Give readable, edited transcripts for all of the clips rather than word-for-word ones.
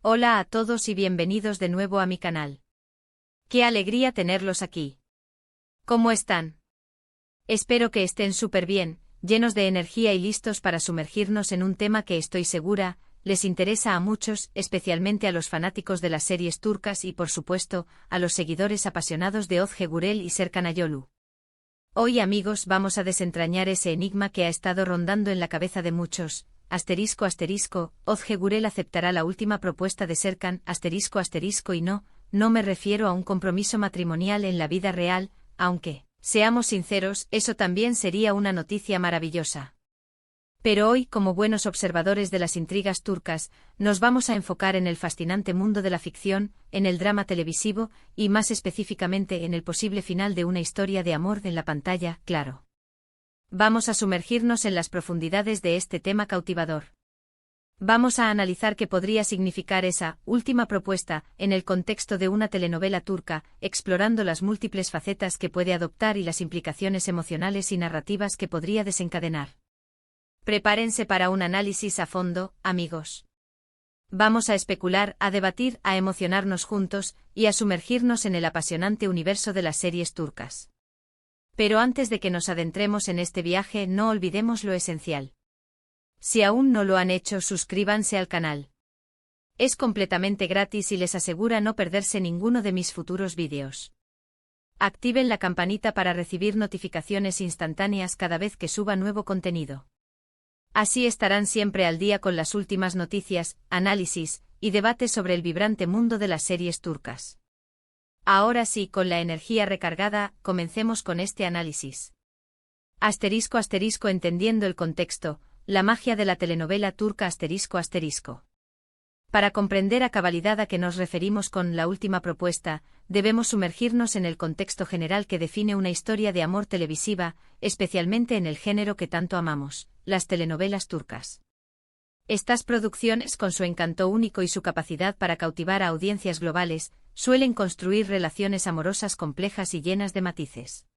Hola a todos y bienvenidos de nuevo a mi canal. ¡Qué alegría tenerlos aquí! ¿Cómo están? Espero que estén súper bien, llenos de energía y listos para sumergirnos en un tema que estoy segura les interesa a muchos, especialmente a los fanáticos de las series turcas y, por supuesto, a los seguidores apasionados de Özge Gürel y Serkan Ayolu. Hoy, amigos, vamos a desentrañar ese enigma que ha estado rondando en la cabeza de muchos. Özge Gürel aceptará la última propuesta de Serkan, y no me refiero a un compromiso matrimonial en la vida real, aunque, seamos sinceros, eso también sería una noticia maravillosa. Pero hoy, como buenos observadores de las intrigas turcas, nos vamos a enfocar en el fascinante mundo de la ficción, en el drama televisivo, y más específicamente en el posible final de una historia de amor en la pantalla, claro. Vamos a sumergirnos en las profundidades de este tema cautivador. Vamos a analizar qué podría significar esa última propuesta en el contexto de una telenovela turca, explorando las múltiples facetas que puede adoptar y las implicaciones emocionales y narrativas que podría desencadenar. Prepárense para un análisis a fondo, amigos. Vamos a especular, a debatir, a emocionarnos juntos y a sumergirnos en el apasionante universo de las series turcas. Pero antes de que nos adentremos en este viaje, no olvidemos lo esencial. Si aún no lo han hecho, suscríbanse al canal. Es completamente gratis y les asegura no perderse ninguno de mis futuros vídeos. Activen la campanita para recibir notificaciones instantáneas cada vez que suba nuevo contenido. Así estarán siempre al día con las últimas noticias, análisis y debates sobre el vibrante mundo de las series turcas. Ahora sí, con la energía recargada, comencemos con este análisis. Entendiendo el contexto, la magia de la telenovela turca Para comprender a cabalidad a qué nos referimos con la última propuesta, debemos sumergirnos en el contexto general que define una historia de amor televisiva, especialmente en el género que tanto amamos, las telenovelas turcas. Estas producciones, con su encanto único y su capacidad para cautivar a audiencias globales, suelen construir relaciones amorosas complejas y llenas de matices.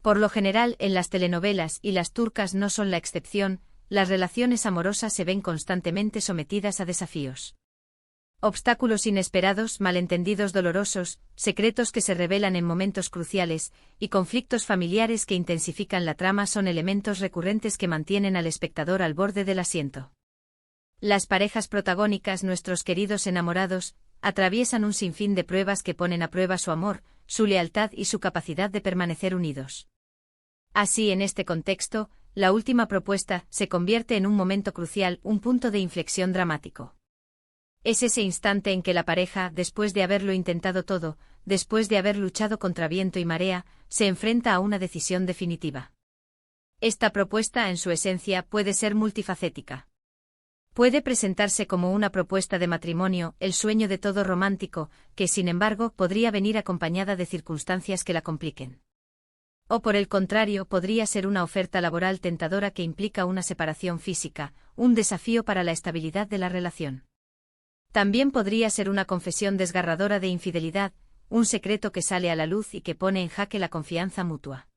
Por lo general, en las telenovelas, y las turcas no son la excepción, las relaciones amorosas se ven constantemente sometidas a desafíos. Obstáculos inesperados, malentendidos dolorosos, secretos que se revelan en momentos cruciales, y conflictos familiares que intensifican la trama son elementos recurrentes que mantienen al espectador al borde del asiento. Las parejas protagónicas, nuestros queridos enamorados, atraviesan un sinfín de pruebas que ponen a prueba su amor, su lealtad y su capacidad de permanecer unidos. Así, en este contexto, la última propuesta se convierte en un momento crucial, un punto de inflexión dramático. Es ese instante en que la pareja, después de haberlo intentado todo, después de haber luchado contra viento y marea, se enfrenta a una decisión definitiva. Esta propuesta, en su esencia, puede ser multifacética. Puede presentarse como una propuesta de matrimonio, el sueño de todo romántico, que sin embargo podría venir acompañada de circunstancias que la compliquen. O por el contrario, podría ser una oferta laboral tentadora que implica una separación física, un desafío para la estabilidad de la relación. También podría ser una confesión desgarradora de infidelidad, un secreto que sale a la luz y que pone en jaque la confianza mutua.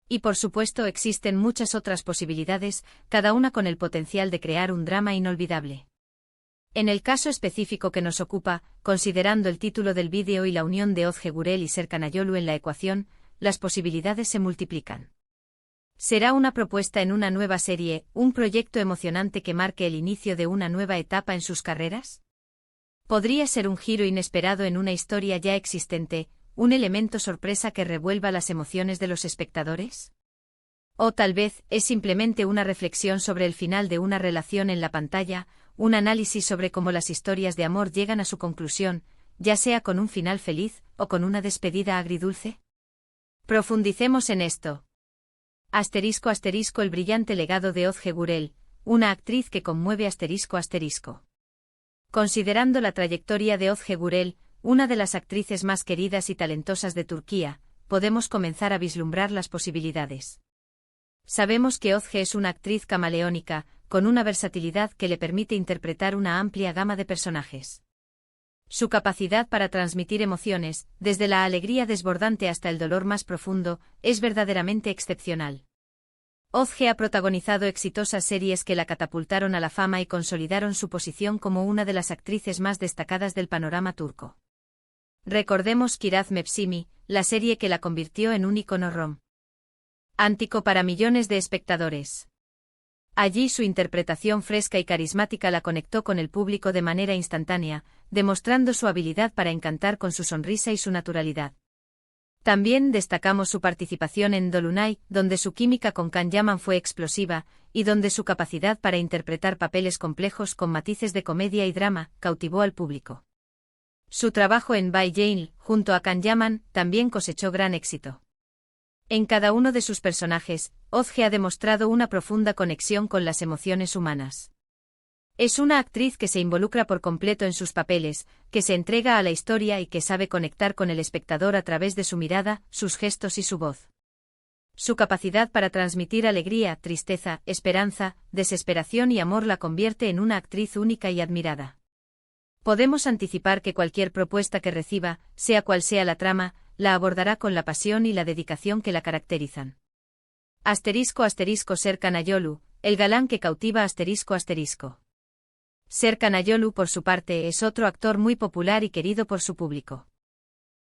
Y por supuesto existen muchas otras posibilidades, cada una con el potencial de crear un drama inolvidable. En el caso específico que nos ocupa, considerando el título del vídeo y la unión de Özge Gürel y Serkan Ayolu en la ecuación, las posibilidades se multiplican. Será una propuesta en una nueva serie, un proyecto emocionante que marque el inicio de una nueva etapa en sus carreras. ¿Podría ser un giro inesperado en una historia ya existente, un elemento sorpresa que revuelva las emociones de los espectadores? O tal vez, es simplemente una reflexión sobre el final de una relación en la pantalla, un análisis sobre cómo las historias de amor llegan a su conclusión, ya sea con un final feliz, o con una despedida agridulce. Profundicemos en esto. El brillante legado de Özge Gürel, una actriz que conmueve Considerando la trayectoria de Özge Gürel, una de las actrices más queridas y talentosas de Turquía, podemos comenzar a vislumbrar las posibilidades. Sabemos que Özge es una actriz camaleónica, con una versatilidad que le permite interpretar una amplia gama de personajes. Su capacidad para transmitir emociones, desde la alegría desbordante hasta el dolor más profundo, es verdaderamente excepcional. Ozge ha protagonizado exitosas series que la catapultaron a la fama y consolidaron su posición como una de las actrices más destacadas del panorama turco. Recordemos Kiraz Mevsimi, la serie que la convirtió en un ícono romántico para millones de espectadores. Allí su interpretación fresca y carismática la conectó con el público de manera instantánea, demostrando su habilidad para encantar con su sonrisa y su naturalidad. También destacamos su participación en Dolunay, donde su química con Can Yaman fue explosiva, y donde su capacidad para interpretar papeles complejos con matices de comedia y drama cautivó al público. Su trabajo en Bay Jail, junto a Can Yaman, también cosechó gran éxito. En cada uno de sus personajes, Ozge ha demostrado una profunda conexión con las emociones humanas. Es una actriz que se involucra por completo en sus papeles, que se entrega a la historia y que sabe conectar con el espectador a través de su mirada, sus gestos y su voz. Su capacidad para transmitir alegría, tristeza, esperanza, desesperación y amor la convierte en una actriz única y admirada. Podemos anticipar que cualquier propuesta que reciba, sea cual sea la trama, la abordará con la pasión y la dedicación que la caracterizan. Serkan Ayolu, el galán que cautiva. Serkan Ayolu, por su parte, es otro actor muy popular y querido por su público.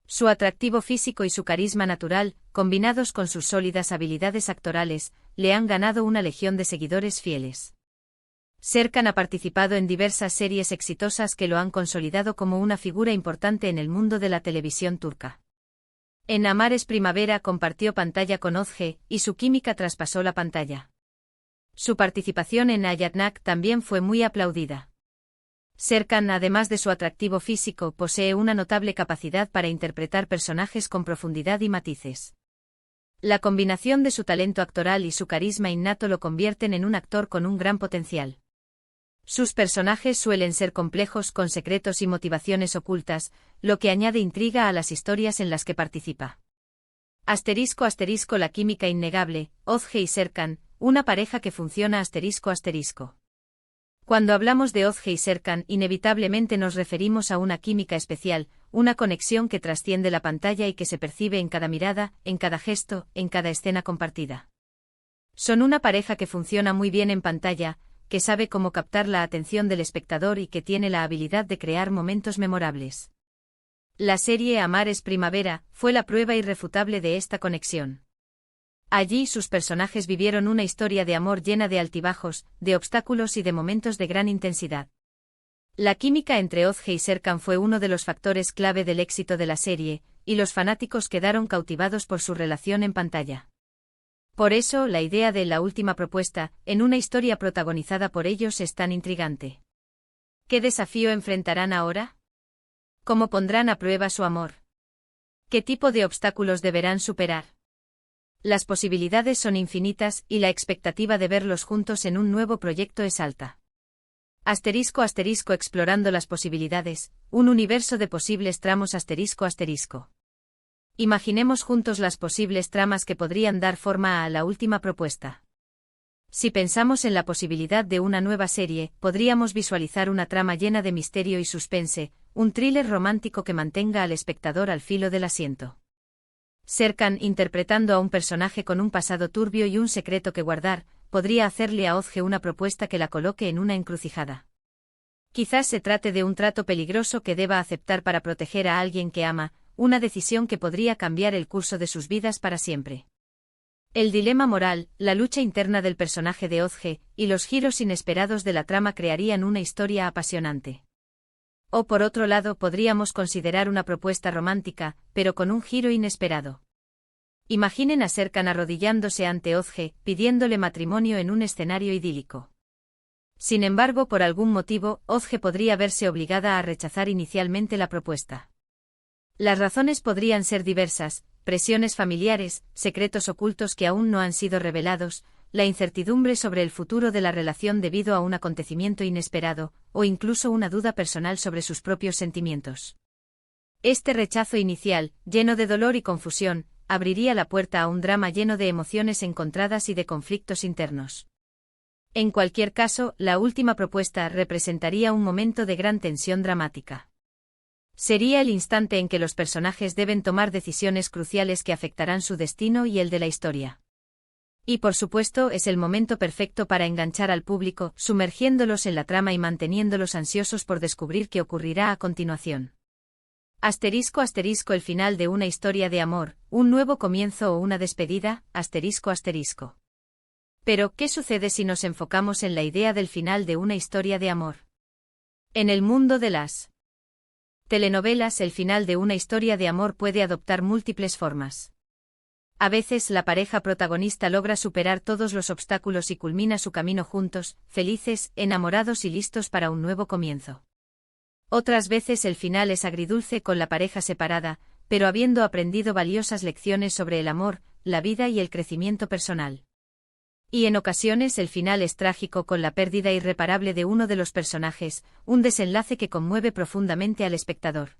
Su atractivo físico y su carisma natural, combinados con sus sólidas habilidades actorales, le han ganado una legión de seguidores fieles. Serkan ha participado en diversas series exitosas que lo han consolidado como una figura importante en el mundo de la televisión turca. En Amar es Primavera compartió pantalla con Ozge, y su química traspasó la pantalla. Su participación en Ayatnak también fue muy aplaudida. Serkan, además de su atractivo físico, posee una notable capacidad para interpretar personajes con profundidad y matices. La combinación de su talento actoral y su carisma innato lo convierten en un actor con un gran potencial. Sus personajes suelen ser complejos con secretos y motivaciones ocultas, lo que añade intriga a las historias en las que participa. La química innegable, Ozge y Serkan, una pareja que funciona. Cuando hablamos de Ozge y Serkan, inevitablemente nos referimos a una química especial, una conexión que trasciende la pantalla y que se percibe en cada mirada, en cada gesto, en cada escena compartida. Son una pareja que funciona muy bien en pantalla, que sabe cómo captar la atención del espectador y que tiene la habilidad de crear momentos memorables. La serie Amar es Primavera fue la prueba irrefutable de esta conexión. Allí sus personajes vivieron una historia de amor llena de altibajos, de obstáculos y de momentos de gran intensidad. La química entre Ozge y Serkan fue uno de los factores clave del éxito de la serie, y los fanáticos quedaron cautivados por su relación en pantalla. Por eso, la idea de La Última Propuesta, en una historia protagonizada por ellos, es tan intrigante. ¿Qué desafío enfrentarán ahora? ¿Cómo pondrán a prueba su amor? ¿Qué tipo de obstáculos deberán superar? Las posibilidades son infinitas y la expectativa de verlos juntos en un nuevo proyecto es alta. Explorando las posibilidades, un universo de posibles tramos. Imaginemos juntos las posibles tramas que podrían dar forma a La Última Propuesta. Si pensamos en la posibilidad de una nueva serie, podríamos visualizar una trama llena de misterio y suspense, un thriller romántico que mantenga al espectador al filo del asiento. Serkan, interpretando a un personaje con un pasado turbio y un secreto que guardar, podría hacerle a Ozge una propuesta que la coloque en una encrucijada. Quizás se trate de un trato peligroso que deba aceptar para proteger a alguien que ama, una decisión que podría cambiar el curso de sus vidas para siempre. El dilema moral, la lucha interna del personaje de Ozge, y los giros inesperados de la trama crearían una historia apasionante. O por otro lado, podríamos considerar una propuesta romántica, pero con un giro inesperado. Imaginen a Serkan arrodillándose ante Ozge, pidiéndole matrimonio en un escenario idílico. Sin embargo, por algún motivo, Ozge podría verse obligada a rechazar inicialmente la propuesta. Las razones podrían ser diversas: presiones familiares, secretos ocultos que aún no han sido revelados, la incertidumbre sobre el futuro de la relación debido a un acontecimiento inesperado, o incluso una duda personal sobre sus propios sentimientos. Este rechazo inicial, lleno de dolor y confusión, abriría la puerta a un drama lleno de emociones encontradas y de conflictos internos. En cualquier caso, La Última Propuesta representaría un momento de gran tensión dramática. Sería el instante en que los personajes deben tomar decisiones cruciales que afectarán su destino y el de la historia. Y por supuesto es el momento perfecto para enganchar al público, sumergiéndolos en la trama y manteniéndolos ansiosos por descubrir qué ocurrirá a continuación. Asterisco asterisco el final de una historia de amor, un nuevo comienzo o una despedida, asterisco asterisco. Pero, ¿qué sucede si nos enfocamos en la idea del final de una historia de amor? En el mundo de las telenovelas, el final de una historia de amor puede adoptar múltiples formas. A veces la pareja protagonista logra superar todos los obstáculos y culmina su camino juntos, felices, enamorados y listos para un nuevo comienzo. Otras veces el final es agridulce con la pareja separada, pero habiendo aprendido valiosas lecciones sobre el amor, la vida y el crecimiento personal. Y en ocasiones el final es trágico con la pérdida irreparable de uno de los personajes, un desenlace que conmueve profundamente al espectador.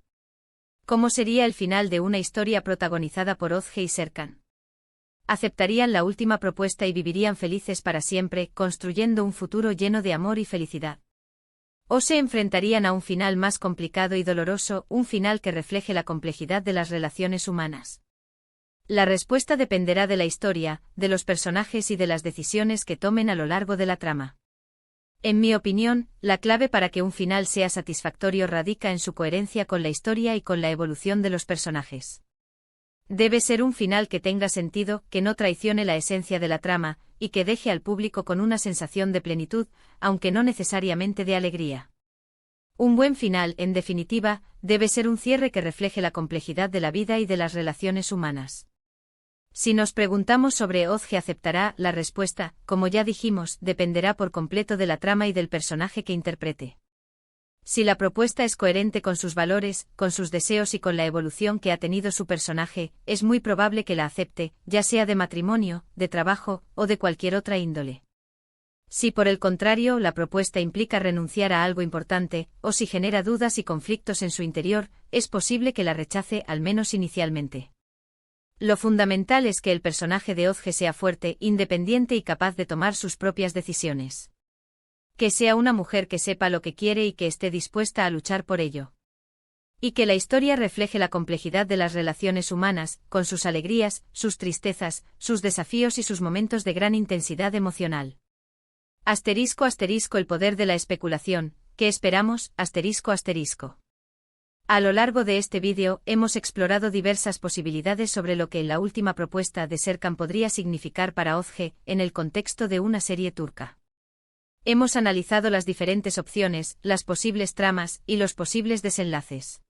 ¿Cómo sería el final de una historia protagonizada por Ozge y Serkan? ¿Aceptarían la última propuesta y vivirían felices para siempre, construyendo un futuro lleno de amor y felicidad? ¿O se enfrentarían a un final más complicado y doloroso, un final que refleje la complejidad de las relaciones humanas? La respuesta dependerá de la historia, de los personajes y de las decisiones que tomen a lo largo de la trama. En mi opinión, la clave para que un final sea satisfactorio radica en su coherencia con la historia y con la evolución de los personajes. Debe ser un final que tenga sentido, que no traicione la esencia de la trama, y que deje al público con una sensación de plenitud, aunque no necesariamente de alegría. Un buen final, en definitiva, debe ser un cierre que refleje la complejidad de la vida y de las relaciones humanas. Si nos preguntamos sobre Ozge aceptará, la respuesta, como ya dijimos, dependerá por completo de la trama y del personaje que interprete. Si la propuesta es coherente con sus valores, con sus deseos y con la evolución que ha tenido su personaje, es muy probable que la acepte, ya sea de matrimonio, de trabajo, o de cualquier otra índole. Si por el contrario la propuesta implica renunciar a algo importante, o si genera dudas y conflictos en su interior, es posible que la rechace al menos inicialmente. Lo fundamental es que el personaje de Ozge sea fuerte, independiente y capaz de tomar sus propias decisiones. Que sea una mujer que sepa lo que quiere y que esté dispuesta a luchar por ello. Y que la historia refleje la complejidad de las relaciones humanas, con sus alegrías, sus tristezas, sus desafíos y sus momentos de gran intensidad emocional. Asterisco asterisco el poder de la especulación, ¿qué esperamos? Asterisco asterisco. A lo largo de este vídeo hemos explorado diversas posibilidades sobre lo que la última propuesta de Serkan podría significar para Ozge, en el contexto de una serie turca. Hemos analizado las diferentes opciones, las posibles tramas y los posibles desenlaces.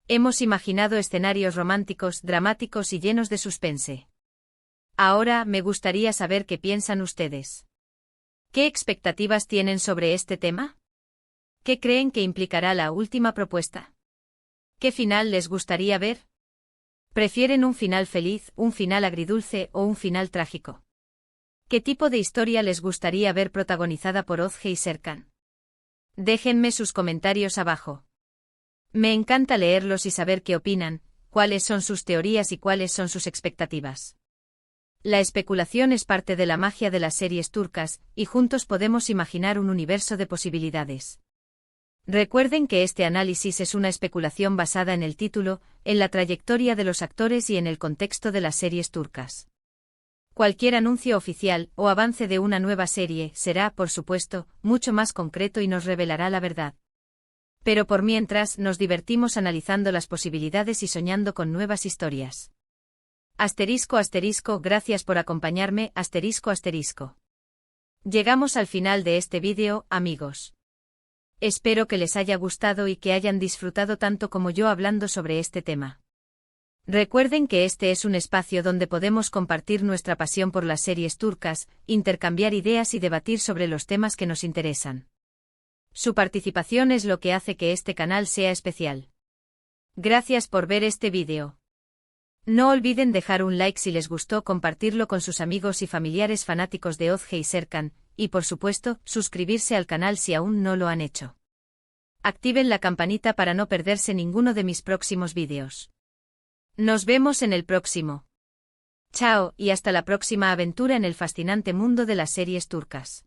Hemos imaginado escenarios románticos, dramáticos y llenos de suspense. Ahora me gustaría saber qué piensan ustedes. ¿Qué expectativas tienen sobre este tema? ¿Qué creen que implicará la última propuesta? ¿Qué final les gustaría ver? ¿Prefieren un final feliz, un final agridulce o un final trágico? ¿Qué tipo de historia les gustaría ver protagonizada por Ozge y Serkan? Déjenme sus comentarios abajo. Me encanta leerlos y saber qué opinan, cuáles son sus teorías y cuáles son sus expectativas. La especulación es parte de la magia de las series turcas, y juntos podemos imaginar un universo de posibilidades. Recuerden que este análisis es una especulación basada en el título, en la trayectoria de los actores y en el contexto de las series turcas. Cualquier anuncio oficial o avance de una nueva serie será, por supuesto, mucho más concreto y nos revelará la verdad. Pero por mientras nos divertimos analizando las posibilidades y soñando con nuevas historias. Asterisco asterisco, gracias por acompañarme, asterisco asterisco. Llegamos al final de este vídeo, amigos. Espero que les haya gustado y que hayan disfrutado tanto como yo hablando sobre este tema. Recuerden que este es un espacio donde podemos compartir nuestra pasión por las series turcas, intercambiar ideas y debatir sobre los temas que nos interesan. Su participación es lo que hace que este canal sea especial. Gracias por ver este vídeo. No olviden dejar un like si les gustó, compartirlo con sus amigos y familiares fanáticos de Ozge y Serkan, y por supuesto, suscribirse al canal si aún no lo han hecho. Activen la campanita para no perderse ninguno de mis próximos vídeos. Nos vemos en el próximo. Chao, y hasta la próxima aventura en el fascinante mundo de las series turcas.